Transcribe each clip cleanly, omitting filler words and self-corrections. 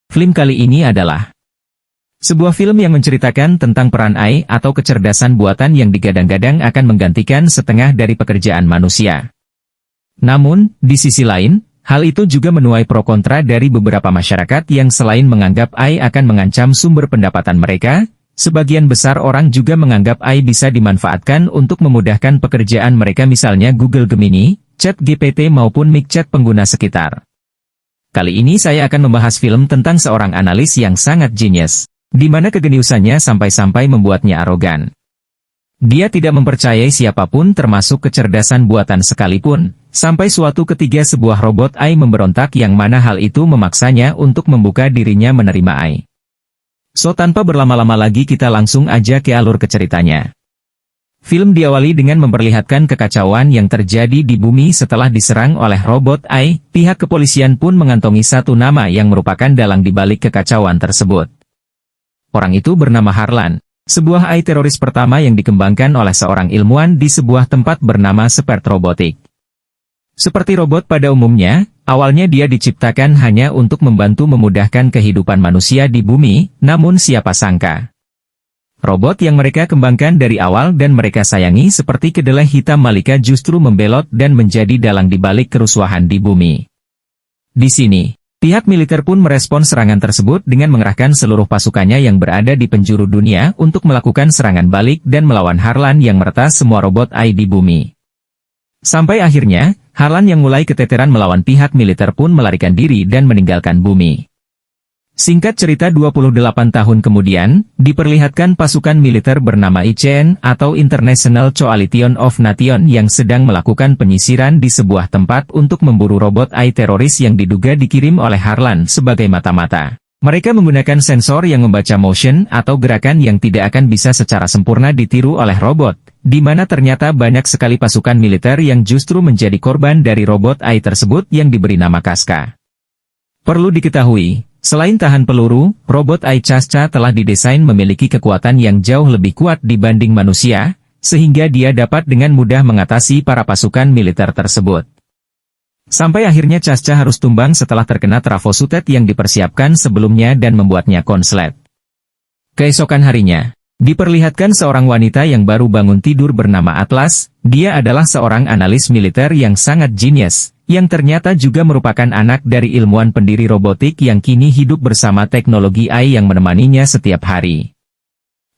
Film kali ini adalah sebuah film yang menceritakan tentang peran AI atau kecerdasan buatan yang digadang-gadang akan menggantikan setengah dari pekerjaan manusia. Namun, di sisi lain, hal itu juga menuai pro kontra dari beberapa masyarakat yang selain menganggap AI akan mengancam sumber pendapatan mereka, sebagian besar orang juga menganggap AI bisa dimanfaatkan untuk memudahkan pekerjaan mereka, misalnya Google Gemini, ChatGPT maupun MikChat pengguna sekitar. Kali ini saya akan membahas film tentang seorang analis yang sangat jenius, di mana kegeniusannya sampai-sampai membuatnya arogan. Dia tidak mempercayai siapapun termasuk kecerdasan buatan sekalipun, sampai suatu ketika sebuah robot AI memberontak yang mana hal itu memaksanya untuk membuka dirinya menerima AI. So tanpa berlama-lama lagi kita langsung aja ke alur ceritanya. Film diawali dengan memperlihatkan kekacauan yang terjadi di bumi setelah diserang oleh robot AI. Pihak kepolisian pun mengantongi satu nama yang merupakan dalang di balik kekacauan tersebut. Orang itu bernama Harlan, sebuah AI teroris pertama yang dikembangkan oleh seorang ilmuwan di sebuah tempat bernama Spert Robotik. Seperti robot pada umumnya, awalnya dia diciptakan hanya untuk membantu memudahkan kehidupan manusia di bumi, namun siapa sangka robot yang mereka kembangkan dari awal dan mereka sayangi seperti kedelai hitam Malika justru membelot dan menjadi dalang di balik kerusuhan di bumi. Di sini, pihak militer pun merespons serangan tersebut dengan mengerahkan seluruh pasukannya yang berada di penjuru dunia untuk melakukan serangan balik dan melawan Harlan yang meretas semua robot AI di bumi. Sampai akhirnya, Harlan yang mulai keteteran melawan pihak militer pun melarikan diri dan meninggalkan bumi. Singkat cerita 28 tahun kemudian, diperlihatkan pasukan militer bernama ICN atau International Coalition of Nations yang sedang melakukan penyisiran di sebuah tempat untuk memburu robot AI teroris yang diduga dikirim oleh Harlan sebagai mata-mata. Mereka menggunakan sensor yang membaca motion atau gerakan yang tidak akan bisa secara sempurna ditiru oleh robot, di mana ternyata banyak sekali pasukan militer yang justru menjadi korban dari robot AI tersebut yang diberi nama Casca. Perlu diketahui, selain tahan peluru, robot AI Casca telah didesain memiliki kekuatan yang jauh lebih kuat dibanding manusia, sehingga dia dapat dengan mudah mengatasi para pasukan militer tersebut. Sampai akhirnya Casca harus tumbang setelah terkena trafo-sutet yang dipersiapkan sebelumnya dan membuatnya konslet. Keesokan harinya, diperlihatkan seorang wanita yang baru bangun tidur bernama Atlas. Dia adalah seorang analis militer yang sangat jenius, yang ternyata juga merupakan anak dari ilmuwan pendiri robotik yang kini hidup bersama teknologi AI yang menemaninya setiap hari.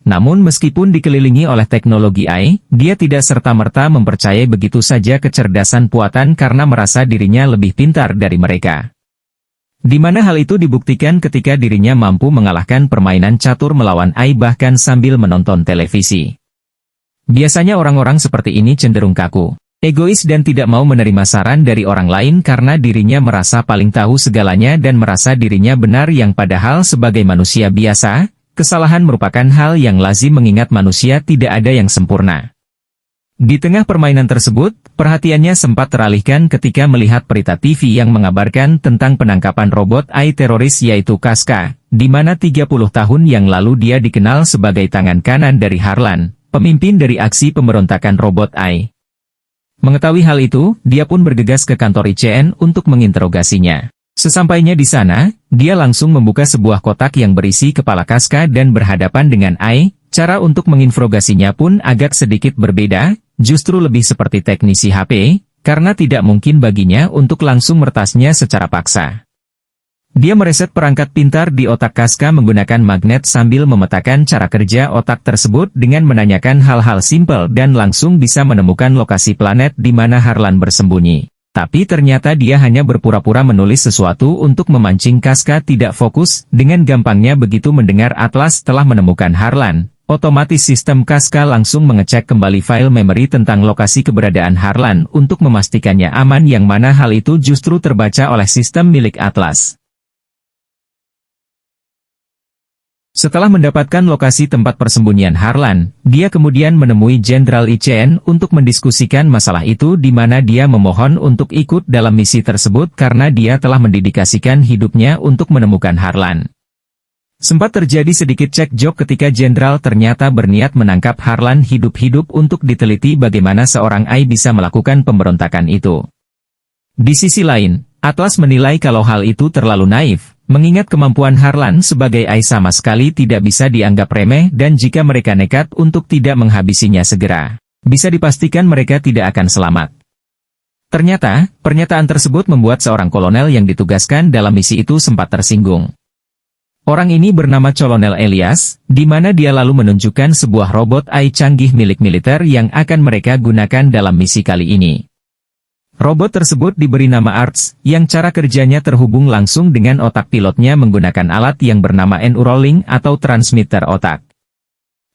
Namun meskipun dikelilingi oleh teknologi AI, dia tidak serta-merta mempercayai begitu saja kecerdasan buatan karena merasa dirinya lebih pintar dari mereka. Di mana hal itu dibuktikan ketika dirinya mampu mengalahkan permainan catur melawan AI bahkan sambil menonton televisi. Biasanya orang-orang seperti ini cenderung kaku, egois dan tidak mau menerima saran dari orang lain karena dirinya merasa paling tahu segalanya dan merasa dirinya benar yang padahal sebagai manusia biasa, kesalahan merupakan hal yang lazim mengingat manusia tidak ada yang sempurna. Di tengah permainan tersebut, perhatiannya sempat teralihkan ketika melihat berita TV yang mengabarkan tentang penangkapan robot AI teroris yaitu Casca, di mana 30 tahun yang lalu dia dikenal sebagai tangan kanan dari Harlan, pemimpin dari aksi pemberontakan robot AI. Mengetahui hal itu, dia pun bergegas ke kantor ICN untuk menginterogasinya. Sesampainya di sana, dia langsung membuka sebuah kotak yang berisi kepala Casca dan berhadapan dengan AI. Cara untuk menginterogasinya pun agak sedikit berbeda, justru lebih seperti teknisi HP, karena tidak mungkin baginya untuk langsung meretasnya secara paksa. Dia mereset perangkat pintar di otak Casca menggunakan magnet sambil memetakan cara kerja otak tersebut dengan menanyakan hal-hal simpel dan langsung bisa menemukan lokasi planet di mana Harlan bersembunyi. Tapi ternyata dia hanya berpura-pura menulis sesuatu untuk memancing Casca tidak fokus. Dengan gampangnya begitu mendengar Atlas telah menemukan Harlan, otomatis sistem Casca langsung mengecek kembali file memori tentang lokasi keberadaan Harlan untuk memastikannya aman, yang mana hal itu justru terbaca oleh sistem milik Atlas. Setelah mendapatkan lokasi tempat persembunyian Harlan, dia kemudian menemui Jenderal ICN untuk mendiskusikan masalah itu, di mana dia memohon untuk ikut dalam misi tersebut karena dia telah mendedikasikan hidupnya untuk menemukan Harlan. Sempat terjadi sedikit cekcok ketika Jenderal ternyata berniat menangkap Harlan hidup-hidup untuk diteliti bagaimana seorang AI bisa melakukan pemberontakan itu. Di sisi lain, Atlas menilai kalau hal itu terlalu naif, Mengingat kemampuan Harlan sebagai AI sama sekali tidak bisa dianggap remeh dan jika mereka nekat untuk tidak menghabisinya segera, bisa dipastikan mereka tidak akan selamat. Ternyata, pernyataan tersebut membuat seorang kolonel yang ditugaskan dalam misi itu sempat tersinggung. Orang ini bernama Kolonel Elias, di mana dia lalu menunjukkan sebuah robot AI canggih milik militer yang akan mereka gunakan dalam misi kali ini. Robot tersebut diberi nama ARTS, yang cara kerjanya terhubung langsung dengan otak pilotnya menggunakan alat yang bernama Neuralink atau transmitter otak.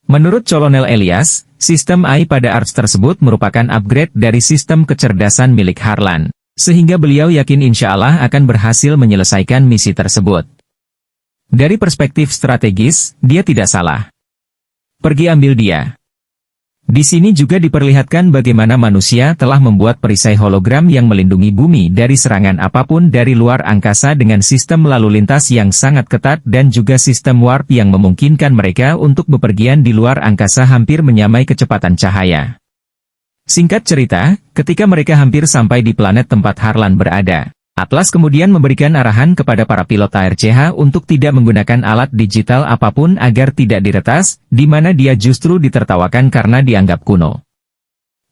Menurut Kolonel Elias, sistem AI pada ARTS tersebut merupakan upgrade dari sistem kecerdasan milik Harlan, sehingga beliau yakin insya Allah akan berhasil menyelesaikan misi tersebut. Dari perspektif strategis, dia tidak salah. Pergi ambil dia. Di sini juga diperlihatkan bagaimana manusia telah membuat perisai hologram yang melindungi bumi dari serangan apapun dari luar angkasa dengan sistem lalu lintas yang sangat ketat dan juga sistem warp yang memungkinkan mereka untuk bepergian di luar angkasa hampir menyamai kecepatan cahaya. Singkat cerita, ketika mereka hampir sampai di planet tempat Harlan berada, Atlas kemudian memberikan arahan kepada para pilot ARCH untuk tidak menggunakan alat digital apapun agar tidak diretas, di mana dia justru ditertawakan karena dianggap kuno.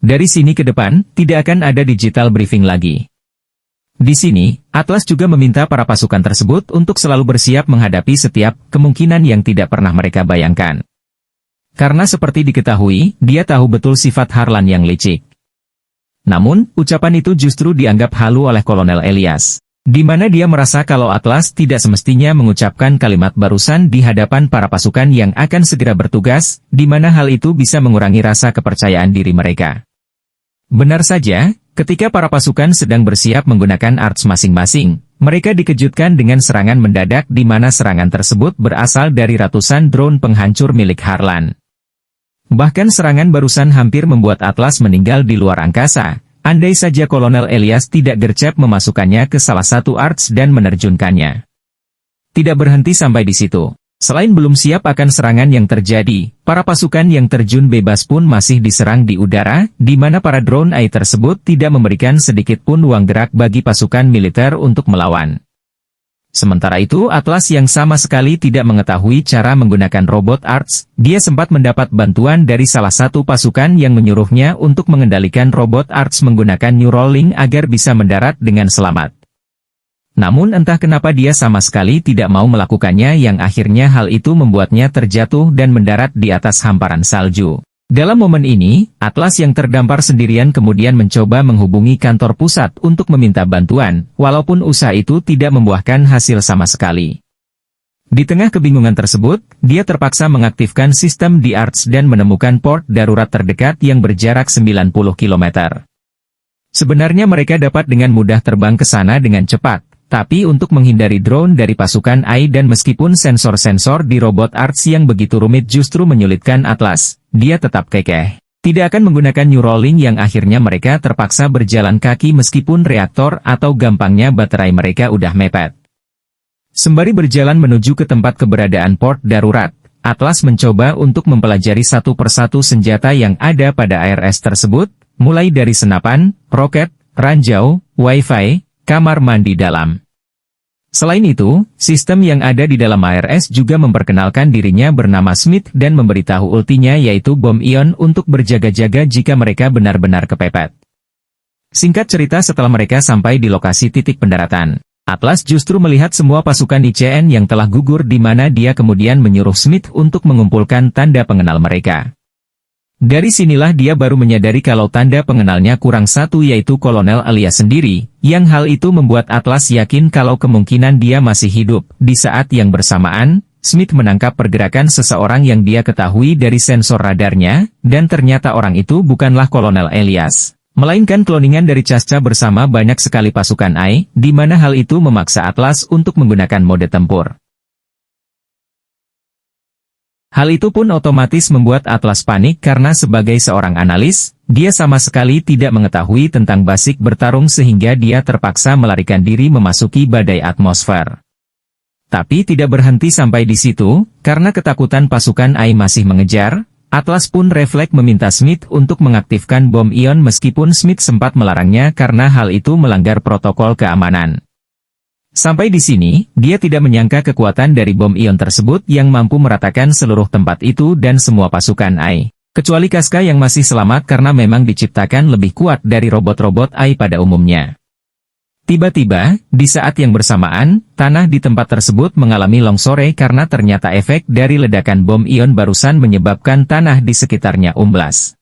Dari sini ke depan, tidak akan ada digital briefing lagi. Di sini, Atlas juga meminta para pasukan tersebut untuk selalu bersiap menghadapi setiap kemungkinan yang tidak pernah mereka bayangkan. Karena seperti diketahui, dia tahu betul sifat Harlan yang licik. Namun, ucapan itu justru dianggap halu oleh Kolonel Elias, di mana dia merasa kalau Atlas tidak semestinya mengucapkan kalimat barusan di hadapan para pasukan yang akan segera bertugas, di mana hal itu bisa mengurangi rasa kepercayaan diri mereka. Benar saja, ketika para pasukan sedang bersiap menggunakan ARTS masing-masing, mereka dikejutkan dengan serangan mendadak di mana serangan tersebut berasal dari ratusan drone penghancur milik Harlan. Bahkan serangan barusan hampir membuat Atlas meninggal di luar angkasa, andai saja Kolonel Elias tidak gercep memasukkannya ke salah satu ARTS dan menerjunkannya. Tidak berhenti sampai di situ. Selain belum siap akan serangan yang terjadi, para pasukan yang terjun bebas pun masih diserang di udara, di mana para drone AI tersebut tidak memberikan sedikit pun ruang gerak bagi pasukan militer untuk melawan. Sementara itu Atlas yang sama sekali tidak mengetahui cara menggunakan robot ARTS, dia sempat mendapat bantuan dari salah satu pasukan yang menyuruhnya untuk mengendalikan robot ARTS menggunakan Neuralink agar bisa mendarat dengan selamat. Namun entah kenapa dia sama sekali tidak mau melakukannya yang akhirnya hal itu membuatnya terjatuh dan mendarat di atas hamparan salju. Dalam momen ini, Atlas yang terdampar sendirian kemudian mencoba menghubungi kantor pusat untuk meminta bantuan, walaupun usaha itu tidak membuahkan hasil sama sekali. Di tengah kebingungan tersebut, dia terpaksa mengaktifkan sistem di ARTS dan menemukan port darurat terdekat yang berjarak 90 km. Sebenarnya mereka dapat dengan mudah terbang ke sana dengan cepat, tapi untuk menghindari drone dari pasukan AI dan meskipun sensor-sensor di robot ARTS yang begitu rumit justru menyulitkan Atlas, dia tetap kekeh. Tidak akan menggunakan Neuralink yang akhirnya mereka terpaksa berjalan kaki meskipun reaktor atau gampangnya baterai mereka udah mepet. Sembari berjalan menuju ke tempat keberadaan port darurat, Atlas mencoba untuk mempelajari satu persatu senjata yang ada pada ARS tersebut, mulai dari senapan, roket, ranjau, wifi, kamar mandi dalam. Selain itu, sistem yang ada di dalam ARS juga memperkenalkan dirinya bernama Smith dan memberitahu ultinya yaitu bom ion untuk berjaga-jaga jika mereka benar-benar kepepet. Singkat cerita setelah mereka sampai di lokasi titik pendaratan, Atlas justru melihat semua pasukan ICN yang telah gugur di mana dia kemudian menyuruh Smith untuk mengumpulkan tanda pengenal mereka. Dari sinilah dia baru menyadari kalau tanda pengenalnya kurang satu yaitu Kolonel Elias sendiri, yang hal itu membuat Atlas yakin kalau kemungkinan dia masih hidup. Di saat yang bersamaan, Smith menangkap pergerakan seseorang yang dia ketahui dari sensor radarnya, dan ternyata orang itu bukanlah Kolonel Elias, melainkan kloningan dari Casca bersama banyak sekali pasukan AI, di mana hal itu memaksa Atlas untuk menggunakan mode tempur. Hal itu pun otomatis membuat Atlas panik karena sebagai seorang analis, dia sama sekali tidak mengetahui tentang basic bertarung sehingga dia terpaksa melarikan diri memasuki badai atmosfer. Tapi tidak berhenti sampai di situ, karena ketakutan pasukan AI masih mengejar, Atlas pun refleks meminta Smith untuk mengaktifkan bom ion meskipun Smith sempat melarangnya karena hal itu melanggar protokol keamanan. Sampai di sini, dia tidak menyangka kekuatan dari bom ion tersebut yang mampu meratakan seluruh tempat itu dan semua pasukan AI. Kecuali Casca yang masih selamat karena memang diciptakan lebih kuat dari robot-robot AI pada umumnya. Tiba-tiba, di saat yang bersamaan, tanah di tempat tersebut mengalami longsore karena ternyata efek dari ledakan bom ion barusan menyebabkan tanah di sekitarnya umblas.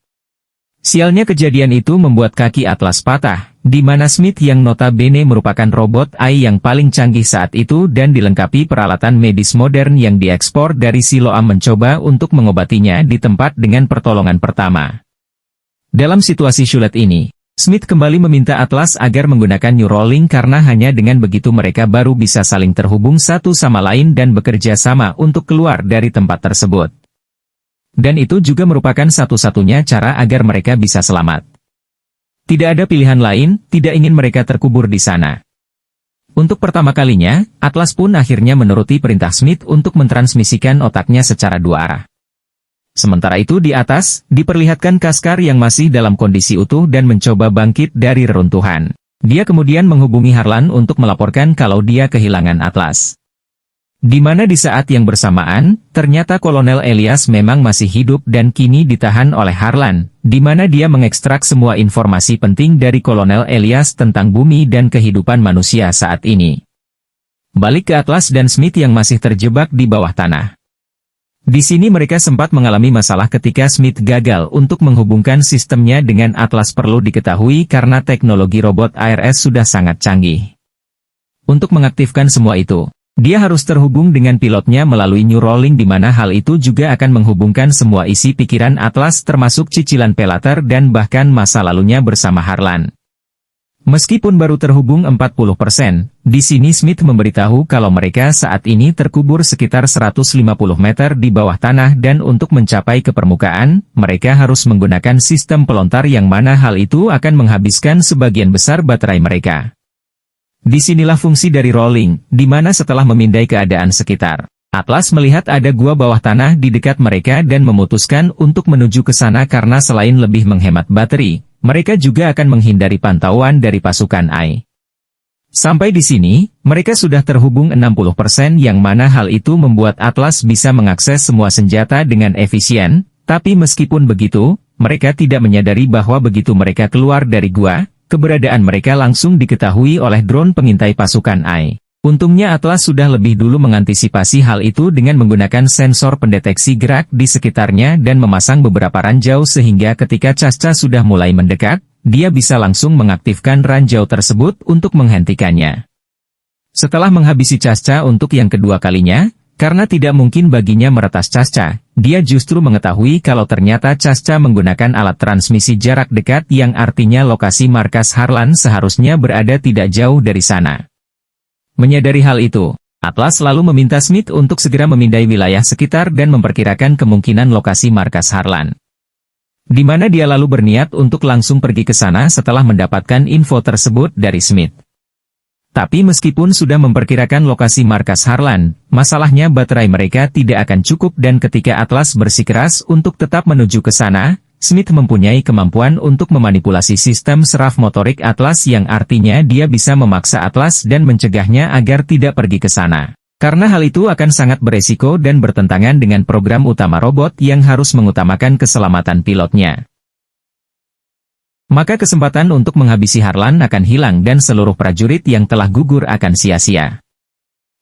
Sialnya kejadian itu membuat kaki Atlas patah, di mana Smith yang notabene merupakan robot AI yang paling canggih saat itu dan dilengkapi peralatan medis modern yang diekspor dari Siloam mencoba untuk mengobatinya di tempat dengan pertolongan pertama. Dalam situasi sulit ini, Smith kembali meminta Atlas agar menggunakan Neuralink karena hanya dengan begitu mereka baru bisa saling terhubung satu sama lain dan bekerja sama untuk keluar dari tempat tersebut. Dan itu juga merupakan satu-satunya cara agar mereka bisa selamat. Tidak ada pilihan lain, tidak ingin mereka terkubur di sana. Untuk pertama kalinya, Atlas pun akhirnya menuruti perintah Smith untuk mentransmisikan otaknya secara dua arah. Sementara itu di atas, diperlihatkan Kaskar yang masih dalam kondisi utuh dan mencoba bangkit dari reruntuhan. Dia kemudian menghubungi Harlan untuk melaporkan kalau dia kehilangan Atlas. Di mana di saat yang bersamaan, ternyata Kolonel Elias memang masih hidup dan kini ditahan oleh Harlan, di mana dia mengekstrak semua informasi penting dari Kolonel Elias tentang bumi dan kehidupan manusia saat ini. Balik ke Atlas dan Smith yang masih terjebak di bawah tanah. Di sini mereka sempat mengalami masalah ketika Smith gagal untuk menghubungkan sistemnya dengan Atlas. Perlu diketahui karena teknologi robot ARS sudah sangat canggih. Untuk mengaktifkan semua itu, dia harus terhubung dengan pilotnya melalui Neuralink di mana hal itu juga akan menghubungkan semua isi pikiran Atlas termasuk cicilan pelatar dan bahkan masa lalunya bersama Harlan. Meskipun baru terhubung 40%, di sini Smith memberitahu kalau mereka saat ini terkubur sekitar 150 meter di bawah tanah dan untuk mencapai ke permukaan, mereka harus menggunakan sistem pelontar yang mana hal itu akan menghabiskan sebagian besar baterai mereka. Disinilah fungsi dari rolling, di mana setelah memindai keadaan sekitar, Atlas melihat ada gua bawah tanah di dekat mereka dan memutuskan untuk menuju ke sana karena selain lebih menghemat baterai, mereka juga akan menghindari pantauan dari pasukan AI. Sampai di sini, mereka sudah terhubung 60% yang mana hal itu membuat Atlas bisa mengakses semua senjata dengan efisien, tapi meskipun begitu, mereka tidak menyadari bahwa begitu mereka keluar dari gua, keberadaan mereka langsung diketahui oleh drone pengintai pasukan AI. Untungnya Atlas sudah lebih dulu mengantisipasi hal itu dengan menggunakan sensor pendeteksi gerak di sekitarnya dan memasang beberapa ranjau sehingga ketika Casca sudah mulai mendekat, dia bisa langsung mengaktifkan ranjau tersebut untuk menghentikannya. Setelah menghabisi Casca untuk yang kedua kalinya, karena tidak mungkin baginya meretas Casca, dia justru mengetahui kalau ternyata Casca menggunakan alat transmisi jarak dekat yang artinya lokasi markas Harlan seharusnya berada tidak jauh dari sana. Menyadari hal itu, Atlas lalu meminta Smith untuk segera memindai wilayah sekitar dan memperkirakan kemungkinan lokasi markas Harlan. Di mana dia lalu berniat untuk langsung pergi ke sana setelah mendapatkan info tersebut dari Smith. Tapi meskipun sudah memperkirakan lokasi markas Harlan, masalahnya baterai mereka tidak akan cukup dan ketika Atlas bersikeras untuk tetap menuju ke sana, Smith mempunyai kemampuan untuk memanipulasi sistem seraf motorik Atlas yang artinya dia bisa memaksa Atlas dan mencegahnya agar tidak pergi ke sana. Karena hal itu akan sangat beresiko dan bertentangan dengan program utama robot yang harus mengutamakan keselamatan pilotnya. Maka kesempatan untuk menghabisi Harlan akan hilang dan seluruh prajurit yang telah gugur akan sia-sia.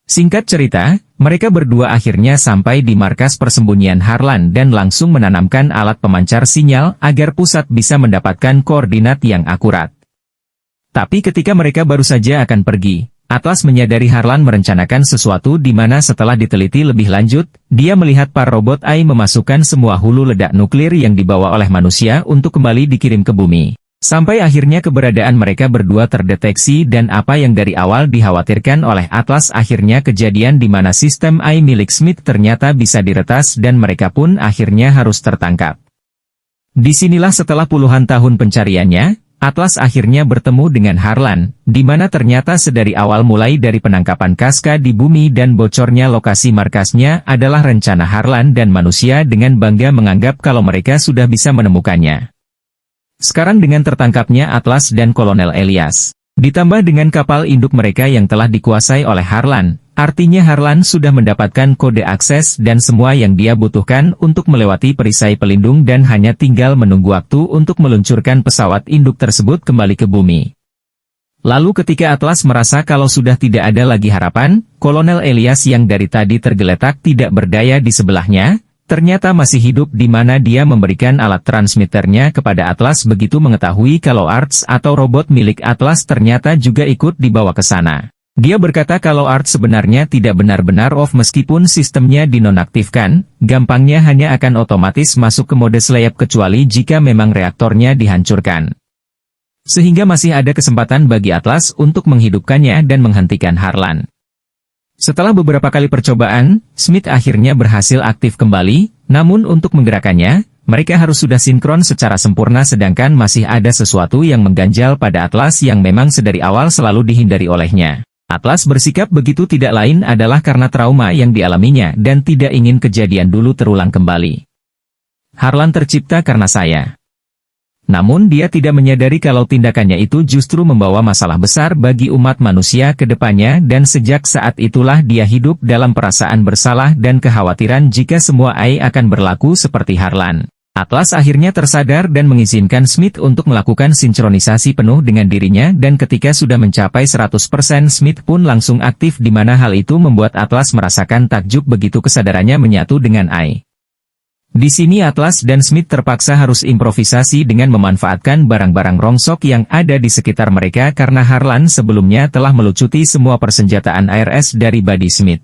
Singkat cerita, mereka berdua akhirnya sampai di markas persembunyian Harlan dan langsung menanamkan alat pemancar sinyal agar pusat bisa mendapatkan koordinat yang akurat. Tapi ketika mereka baru saja akan pergi, Atlas menyadari Harlan merencanakan sesuatu di mana setelah diteliti lebih lanjut, dia melihat para robot AI memasukkan semua hulu ledak nuklir yang dibawa oleh manusia untuk kembali dikirim ke bumi. Sampai akhirnya keberadaan mereka berdua terdeteksi dan apa yang dari awal dikhawatirkan oleh Atlas akhirnya kejadian di mana sistem AI milik Smith ternyata bisa diretas dan mereka pun akhirnya harus tertangkap. Disinilah setelah puluhan tahun pencariannya, Atlas akhirnya bertemu dengan Harlan, di mana ternyata sedari awal mulai dari penangkapan Casca di bumi dan bocornya lokasi markasnya adalah rencana Harlan dan manusia dengan bangga menganggap kalau mereka sudah bisa menemukannya. Sekarang dengan tertangkapnya Atlas dan Kolonel Elias, Ditambah dengan kapal induk mereka yang telah dikuasai oleh Harlan, artinya Harlan sudah mendapatkan kode akses dan semua yang dia butuhkan untuk melewati perisai pelindung dan hanya tinggal menunggu waktu untuk meluncurkan pesawat induk tersebut kembali ke bumi. Lalu ketika Atlas merasa kalau sudah tidak ada lagi harapan, Kolonel Elias yang dari tadi tergeletak tidak berdaya di sebelahnya, ternyata masih hidup di mana dia memberikan alat transmitternya kepada Atlas begitu mengetahui kalau Arts atau robot milik Atlas ternyata juga ikut dibawa ke sana. Dia berkata kalau Arts sebenarnya tidak benar-benar off meskipun sistemnya dinonaktifkan, gampangnya hanya akan otomatis masuk ke mode sleep kecuali jika memang reaktornya dihancurkan. Sehingga masih ada kesempatan bagi Atlas untuk menghidupkannya dan menghentikan Harlan. Setelah beberapa kali percobaan, Smith akhirnya berhasil aktif kembali, namun untuk menggerakkannya, mereka harus sudah sinkron secara sempurna sedangkan masih ada sesuatu yang mengganjal pada Atlas yang memang sedari awal selalu dihindari olehnya. Atlas bersikap begitu tidak lain adalah karena trauma yang dialaminya dan tidak ingin kejadian dulu terulang kembali. Harlan tercipta karena saya. Namun dia tidak menyadari kalau tindakannya itu justru membawa masalah besar bagi umat manusia ke depannya dan sejak saat itulah dia hidup dalam perasaan bersalah dan kekhawatiran jika semua AI akan berlaku seperti Harlan. Atlas akhirnya tersadar dan mengizinkan Smith untuk melakukan sinkronisasi penuh dengan dirinya dan ketika sudah mencapai 100% Smith pun langsung aktif di mana hal itu membuat Atlas merasakan takjub begitu kesadarannya menyatu dengan AI. Di sini Atlas dan Smith terpaksa harus improvisasi dengan memanfaatkan barang-barang rongsok yang ada di sekitar mereka karena Harlan sebelumnya telah melucuti semua persenjataan ARS dari body Smith.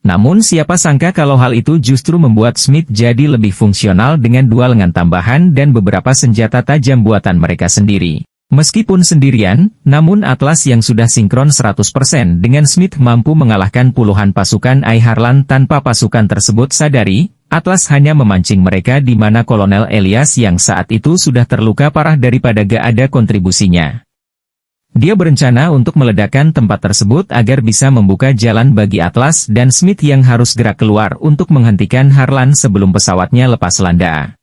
Namun siapa sangka kalau hal itu justru membuat Smith jadi lebih fungsional dengan 2 lengan tambahan dan beberapa senjata tajam buatan mereka sendiri. Meskipun sendirian, namun Atlas yang sudah sinkron 100% dengan Smith mampu mengalahkan puluhan pasukan AI Harlan tanpa pasukan tersebut sadari. Atlas hanya memancing mereka di mana Kolonel Elias yang saat itu sudah terluka parah daripada gak ada kontribusinya. Dia berencana untuk meledakkan tempat tersebut agar bisa membuka jalan bagi Atlas dan Smith yang harus gerak keluar untuk menghentikan Harlan sebelum pesawatnya lepas landas.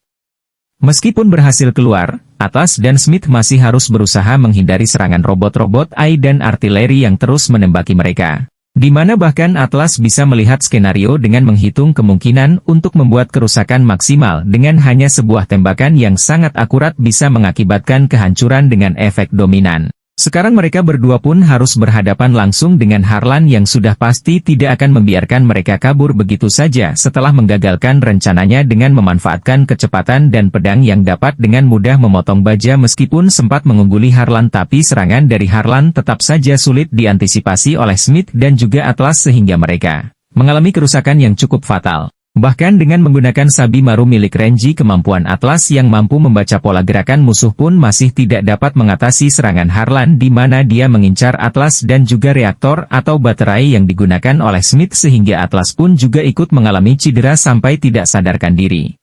Meskipun berhasil keluar, Atlas dan Smith masih harus berusaha menghindari serangan robot-robot AI dan artileri yang terus menembaki mereka. Di mana bahkan Atlas bisa melihat skenario dengan menghitung kemungkinan untuk membuat kerusakan maksimal dengan hanya sebuah tembakan yang sangat akurat bisa mengakibatkan kehancuran dengan efek dominan. Sekarang mereka berdua pun harus berhadapan langsung dengan Harlan yang sudah pasti tidak akan membiarkan mereka kabur begitu saja setelah menggagalkan rencananya dengan memanfaatkan kecepatan dan pedang yang dapat dengan mudah memotong baja meskipun sempat mengungguli Harlan tapi serangan dari Harlan tetap saja sulit diantisipasi oleh Smith dan juga Atlas sehingga mereka mengalami kerusakan yang cukup fatal. Bahkan dengan menggunakan sabi maru milik Renji kemampuan Atlas yang mampu membaca pola gerakan musuh pun masih tidak dapat mengatasi serangan Harlan di mana dia mengincar Atlas dan juga reaktor atau baterai yang digunakan oleh Smith sehingga Atlas pun juga ikut mengalami cedera sampai tidak sadarkan diri.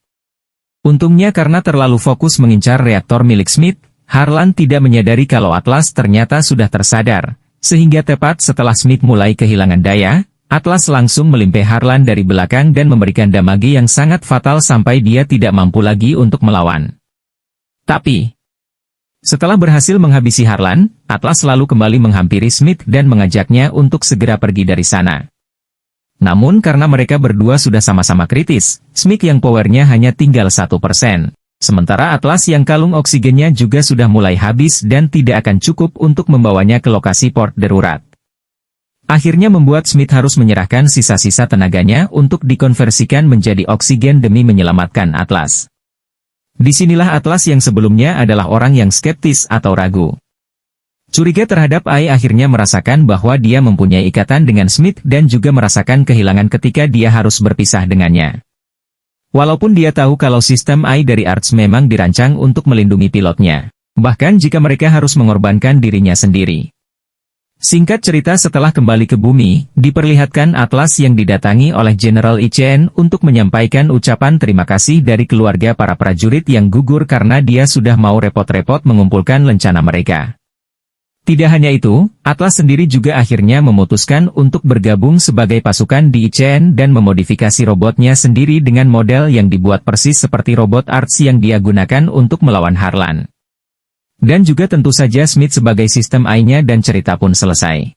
Untungnya karena terlalu fokus mengincar reaktor milik Smith, Harlan tidak menyadari kalau Atlas ternyata sudah tersadar, sehingga tepat setelah Smith mulai kehilangan daya, Atlas langsung melimpe Harlan dari belakang dan memberikan damage yang sangat fatal sampai dia tidak mampu lagi untuk melawan. Tapi, setelah berhasil menghabisi Harlan, Atlas lalu kembali menghampiri Smith dan mengajaknya untuk segera pergi dari sana. Namun karena mereka berdua sudah sama-sama kritis, Smith yang powernya hanya tinggal 1%. Sementara Atlas yang kalung oksigennya juga sudah mulai habis dan tidak akan cukup untuk membawanya ke lokasi port darurat. Akhirnya membuat Smith harus menyerahkan sisa-sisa tenaganya untuk dikonversikan menjadi oksigen demi menyelamatkan Atlas. Disinilah Atlas yang sebelumnya adalah orang yang skeptis atau ragu. Curiga terhadap AI akhirnya merasakan bahwa dia mempunyai ikatan dengan Smith dan juga merasakan kehilangan ketika dia harus berpisah dengannya. Walaupun dia tahu kalau sistem AI dari Arts memang dirancang untuk melindungi pilotnya, bahkan jika mereka harus mengorbankan dirinya sendiri. Singkat cerita setelah kembali ke bumi, diperlihatkan Atlas yang didatangi oleh General ICN untuk menyampaikan ucapan terima kasih dari keluarga para prajurit yang gugur karena dia sudah mau repot-repot mengumpulkan lencana mereka. Tidak hanya itu, Atlas sendiri juga akhirnya memutuskan untuk bergabung sebagai pasukan di ICN dan memodifikasi robotnya sendiri dengan model yang dibuat persis seperti robot Arts yang dia gunakan untuk melawan Harlan. Dan juga tentu saja Smith sebagai sistem AI-nya dan cerita pun selesai.